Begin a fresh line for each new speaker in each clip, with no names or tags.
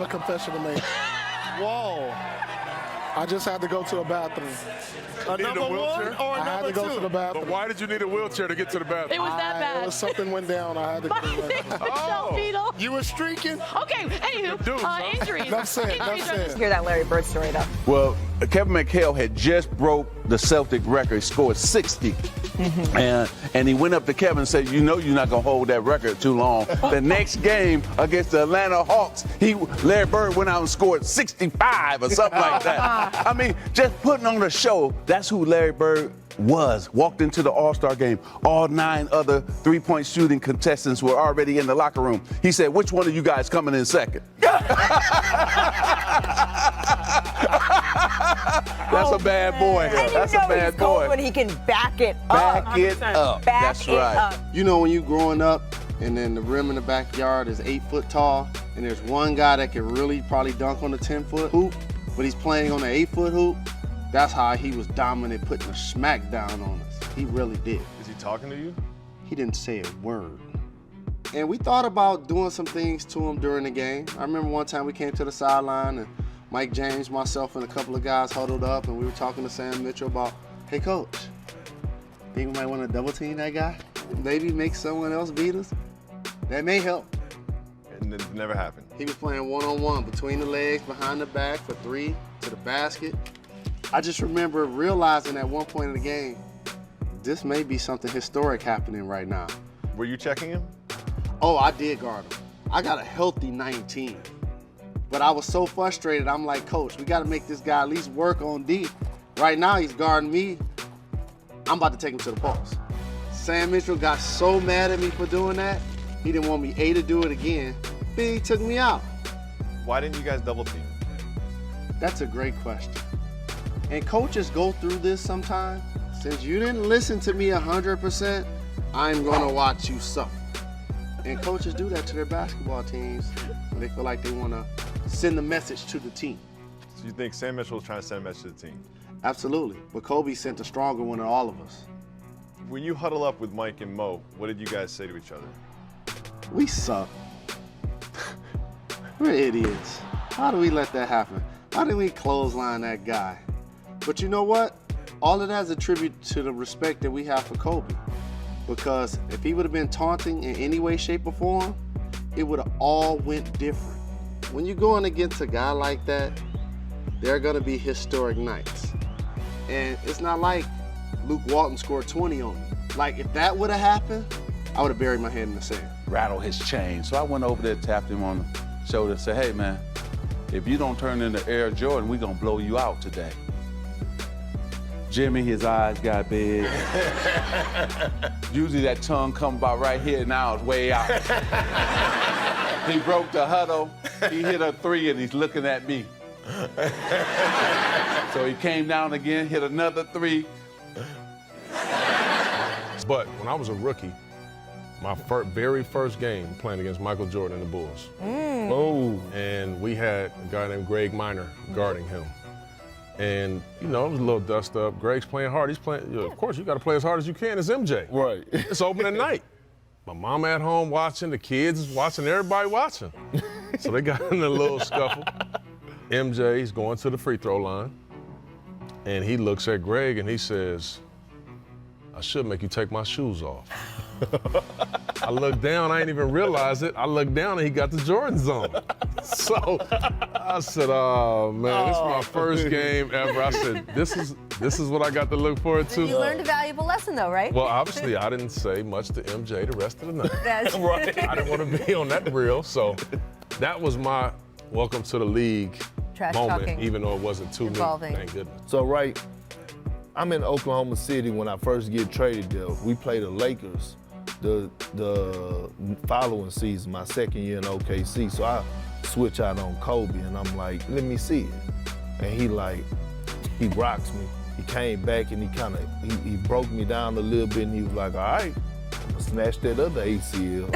have a confession to make.
Whoa.
I just had to go to the bathroom.
A number one or
I
a
had
number
to go
two?
to the bathroom.
But why did you need a wheelchair to get to the bathroom?
It was that bad.
It was something went down. I had to go to the bathroom.
Michelle Beadle.
You were streaking?
Okay, anywho, injuries.
Enough said, enough
Injuries are
said.
just-
Hear that Larry Bird story, though.
Well, Kevin McHale had just broke the Celtic record. He scored 60. And he went up to Kevin and said, you know you're not going to hold that record too long. The next game against the Atlanta Hawks, Larry Bird went out and scored 65 or something like that. I mean, just putting on a show, that's who Larry Bird was. Walked into the All-Star game. All 9 other three-point shooting contestants were already in the locker room. He said, which one of you guys coming in second? That's a bad boy.
And
That's
you know
a bad
he's cold
boy.
when he can back it
Back
up.
it up.
Back
That's
it
right.
up.
You know when you growing up and then the rim in the backyard is 8 foot tall and there's one guy that can really probably dunk on the 10-foot hoop, but he's playing on the 8-foot hoop? That's how he was dominant, putting a smack down on us. He really did.
Is he talking to you?
He didn't say a word. And we thought about doing some things to him during the game. I remember one time we came to the sideline and Mike James, myself, and a couple of guys huddled up and we were talking to Sam Mitchell about, hey coach, think we might want to double team that guy? Maybe make someone else beat us? That may help.
And it never happened.
He was playing one-on-one between the legs, behind the back for 3 to the basket. I just remember realizing at one point in the game, this may be something historic happening right now.
Were you checking him?
Oh, I did guard him. I got a healthy 19. But I was so frustrated, I'm like, coach, we gotta make this guy at least work on D. Right now, he's guarding me. I'm about to take him to the post. Sam Mitchell got so mad at me for doing that, he didn't want me to do it again. Then he took me out.
Why didn't you guys double team?
That's a great question. And coaches go through this sometimes. Since you didn't listen to me 100%, I'm gonna watch you suffer. And coaches do that to their basketball teams when they feel like they wanna send a message to the team.
So you think Sam Mitchell was trying to send a message to the team?
Absolutely, but Kobe sent a stronger one to all of us.
When you huddle up with Mike and Mo, what did you guys say to each other?
We suck. We're idiots. How do we let that happen? How did we clothesline that guy? But you know what? All of that is a tribute to the respect that we have for Kobe. Because if he would have been taunting in any way, shape, or form, it would have all went different. When you're going against a guy like that, there are gonna be historic nights. And it's not like Luke Walton scored 20 on me. Like, if that would have happened, I would have buried my head in the sand.
Rattle his chain. So I went over there, tapped him on the shoulder, and said, hey man, if you don't turn into Air Jordan, we're gonna blow you out today. Jimmy, his eyes got big. Usually that tongue come about right here, now it's way out. He broke the huddle, he hit a 3 and he's looking at me. So he came down again, hit another 3.
But when I was a rookie, my very first game playing against Michael Jordan and the Bulls. Oh. And we had a guy named Greg Minor guarding him. And, you know, it was a little dust up. Greg's playing hard. He's playing, you know, of course, you got to play as hard as you can. It's MJ.
Right.
It's opening night. My mom at home watching, the kids watching, everybody watching. So they got in a little scuffle. MJ's going to the free throw line. And he looks at Greg and he says, I should make you take my shoes off. I looked down, I ain't even realize it. I looked down and he got the Jordans on. So I said, oh man, this is my first game ever. I said, this is what I got to look forward to.
You learned a valuable lesson though, right?
Well, obviously I didn't say much to MJ the rest of the night.
That's
right. I didn't want to be on that reel. So that was my welcome to the league
Trash
moment,
talking.
even though it wasn't too
Involving.
many. Thank goodness.
So, right, I'm in Oklahoma City when I first get traded there. We played the Lakers the following season, my second year in OKC. So I switch out on Kobe and I'm like, let me see it. And he rocks me. He came back and he broke me down a little bit and he was like, all right, I'm gonna snatch that other ACL.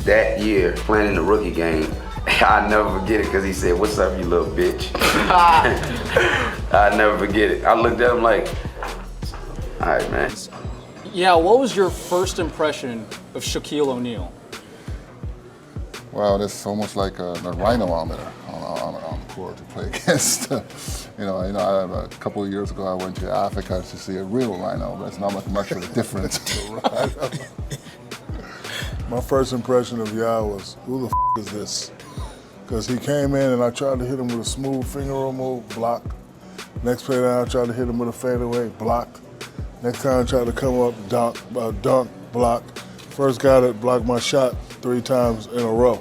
That year, playing in the rookie game, I'll never forget it because he said, what's up, you little bitch? I'll never forget it. I looked at him like, all right, man.
Yeah, what was your first impression of Shaquille O'Neal? Well, it's almost like a rhinometer on the court to play against. A couple of years ago, I went to Africa to see a real rhino, but it's not much of a difference.
My first impression of Yah was, who the is this? Because he came in and I tried to hit him with a smooth finger roll move, blocked. Next play down, I tried to hit him with a fadeaway, blocked. Next time I tried to come up, dunk, blocked. First guy that blocked my shot 3 times in a row.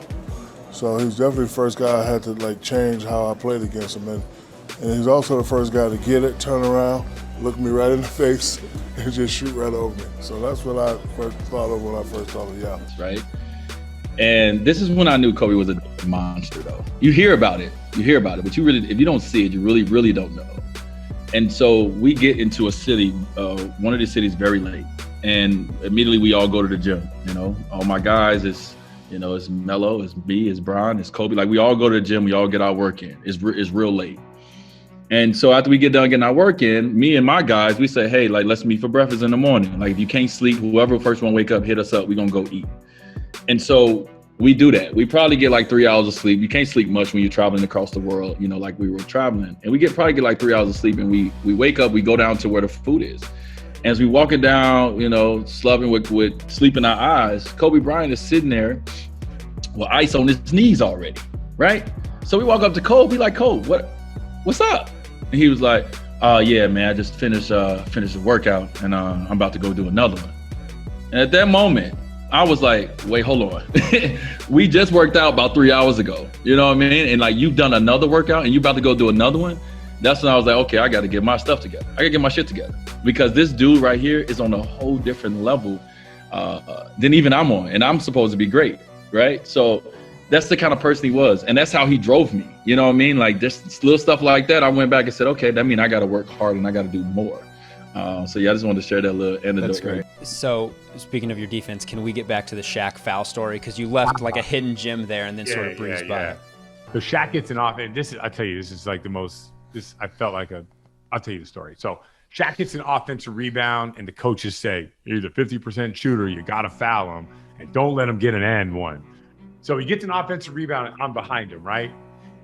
So he was definitely the first guy I had to change how I played against him. And he's also the first guy to get it, turn around, look me right in the face, and just shoot right over me. So that's what I first thought of when I first thought of Yah.
Right? And this is when I knew Kobe was a monster, though. You hear about it, but if you don't see it, you really, really don't know. And so we get into a city, one of the cities very late. And immediately we all go to the gym, all my guys, it's Melo, it's me, it's Bryant, it's Kobe. Like we all go to the gym, we all get our work in. It's real late. And so after we get done getting our work in, me and my guys, we say, hey, let's meet for breakfast in the morning. Like if you can't sleep, whoever first one wake up, hit us up, we're gonna go eat. And so we do that. We probably get 3 hours of sleep. You can't sleep much when you're traveling across the world, like we were traveling. And we probably get 3 hours of sleep, and we wake up, we go down to where the food is. And as we walking down, slubbing with sleep in our eyes, Kobe Bryant is sitting there with ice on his knees already, right? So we walk up to Kobe, like, Kobe, what's up? And he was like, yeah, man, I just finished the workout, and I'm about to go do another one. And at that moment, I was like, wait, hold on. We just worked out about 3 hours ago. You know what I mean? And you've done another workout and you about to go do another one. That's when I was like, okay, I got to get my stuff together. I got to get my shit together, because this dude right here is on a whole different level than even I'm on. And I'm supposed to be great, right? So that's the kind of person he was. And that's how he drove me. You know what I mean? Just little stuff like that. I went back and said, okay, that means I got to work hard and I got to do more. So yeah, I just wanted to share that little anecdote.
That's great. So speaking of your defense, can we get back to the Shaq foul story? Because you left a hidden gem there and then sort of breezed by.
So Shaq gets an offense. I tell you, this is the most. I felt like I'll tell you the story. So Shaq gets an offensive rebound, and the coaches say, you're the 50% shooter, you got to foul him, and don't let him get an and one. So he gets an offensive rebound, and I'm behind him, right?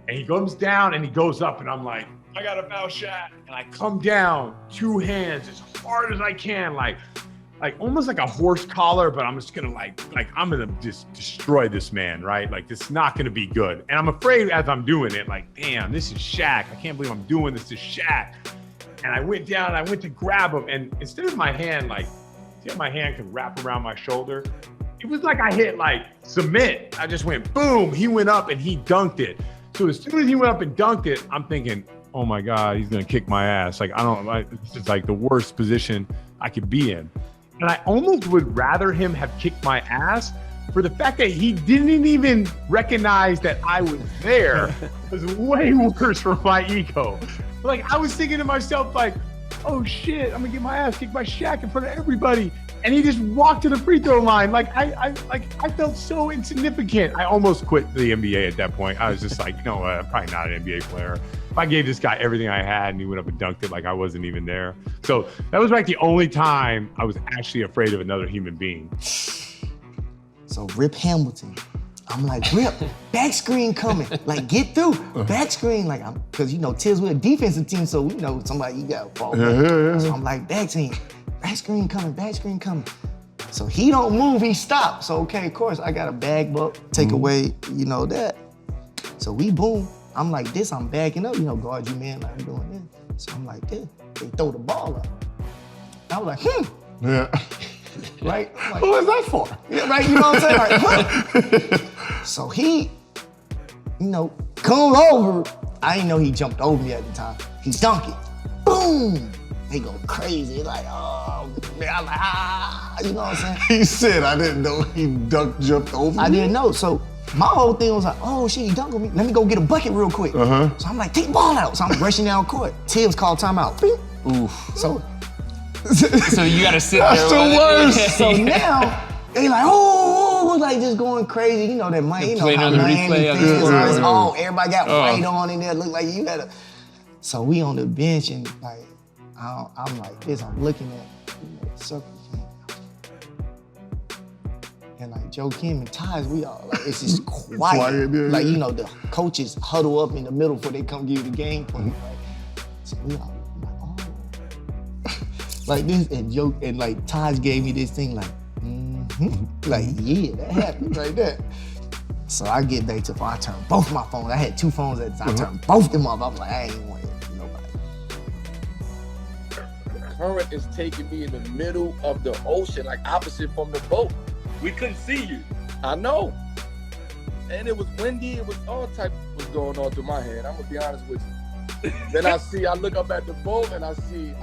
And he comes down, and he goes up, and I'm like, I got to foul Shaq. And I come down, 2 hands, as hard as I can, like almost like a horse collar, but I'm just going to I'm going to just destroy this man, right? This is not going to be good. And I'm afraid as I'm doing it, damn, this is Shaq. I can't believe I'm doing this to Shaq. And I went down, and I went to grab him. And instead of my hand, see how my hand could wrap around my shoulder? It was like I hit cement. I just went boom. He went up and he dunked it. So as soon as he went up and dunked it, I'm thinking, oh my God, he's going to kick my ass. This is the worst position I could be in. And I almost would rather him have kicked my ass for the fact that he didn't even recognize that I was there. It was way worse for my ego. I was thinking to myself, oh shit, I'm gonna get my ass kicked by Shaq in front of everybody. And he just walked to the free throw line. I felt so insignificant. I almost quit the NBA at that point. I was just I'm probably not an NBA player. If I gave this guy everything I had and he went up and dunked it, I wasn't even there. So that was the only time I was actually afraid of another human being.
So Rip Hamilton, I'm like, Rip, back screen coming. Get through, back screen. Because Tibbs, we're a defensive team, so we know somebody you got to fall back. So I'm like, back screen coming. So he don't move, he stops. So okay, of course, I got to bag up, take away, that. So we boom. I'm like this, I'm backing up, guard you, man, I'm doing this. So I'm like this. They throw the ball up. I was like, Yeah. Right? Who is that for? Yeah, right, you know what I'm saying? So he, comes over. I didn't know he jumped over me at the time. He dunked it. Boom! They go crazy. Oh, man. I'm like, you know what I'm saying?
He said, I didn't know he jumped over me.
I didn't know. So my whole thing was oh shit, he dunked on me. Let me go get a bucket real quick. So I'm like, take the ball out. So I'm rushing down court. Tibbs called timeout. Beep.
Oof.
So you gotta sit there.
That's the worst.
So now they just going crazy. That Miami, how Miami fans, everybody got white on in there. Look like you gotta. So we on the bench and I'm like this. I'm looking at the circle. And like Joe Kim and Taj, we all like it's just quiet.
Quiet, yeah,
like
yeah.
you know, the coaches huddle up in the middle before they come give you the game plan. Right? So we all like, oh, like this, and Joe and like Taj gave me this thing like, like yeah, that happened right there. So I get back to I turn both my phones. I had 2 phones at the time. I turned both them off. I was like, I ain't want to hit nobody.
The current is taking me in the middle of the ocean, like opposite from the boat.
We couldn't see you.
I know. And it was windy. It was all type was going on through my head. I'm gonna be honest with you. Then I look up at the boat and I see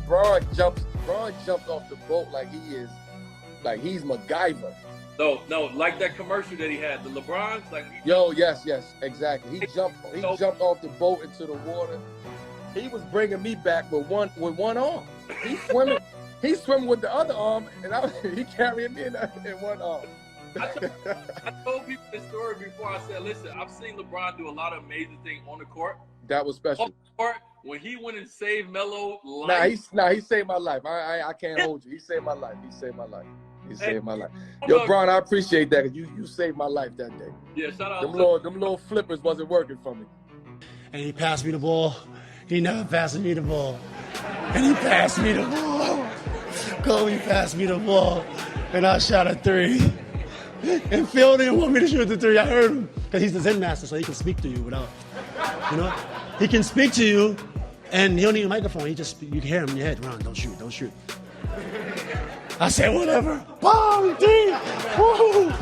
Bryant jumped off the boat like he's MacGyver.
No, like that commercial that he had, the LeBron's, like.
Yes, exactly. He jumped off the boat into the water. He was bringing me back with one arm. He's swimming with the other arm, and he carrying me in one arm.
I told people this story before. I said, listen, I've seen LeBron do a lot of amazing things on the court.
That was special.
On the court, when he went and saved Melo's life.
He saved my life. I can't hold you. He saved my life. He saved my life. Yo, Bron, I appreciate that. You saved my life that day.
Yeah, shout out.
Them little flippers wasn't working for me.
And he passed me the ball. He never passed me the ball. And he passed me the ball. Kobe passed me the ball. And I shot a 3. And Phil didn't want me to shoot the 3. I heard him. Because he's the Zen master, so he can speak to you without, He can speak to you, and he don't need a microphone. You can hear him in your head. Ron, don't shoot. I said, whatever. Bomb, 3. Woo!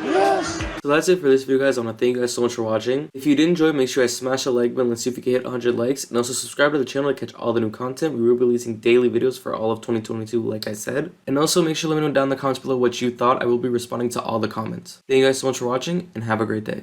Yes.
So that's it for this video, guys. I want to thank you guys so much for watching. If you did enjoy, make sure you guys smash the like button. Let's see if we can hit 100 likes. And also subscribe to the channel to catch all the new content. We will be releasing daily videos for all of 2022, like I said. And also make sure to let me know down in the comments below what you thought. I will be responding to all the comments. Thank you guys so much for watching, and have a great day.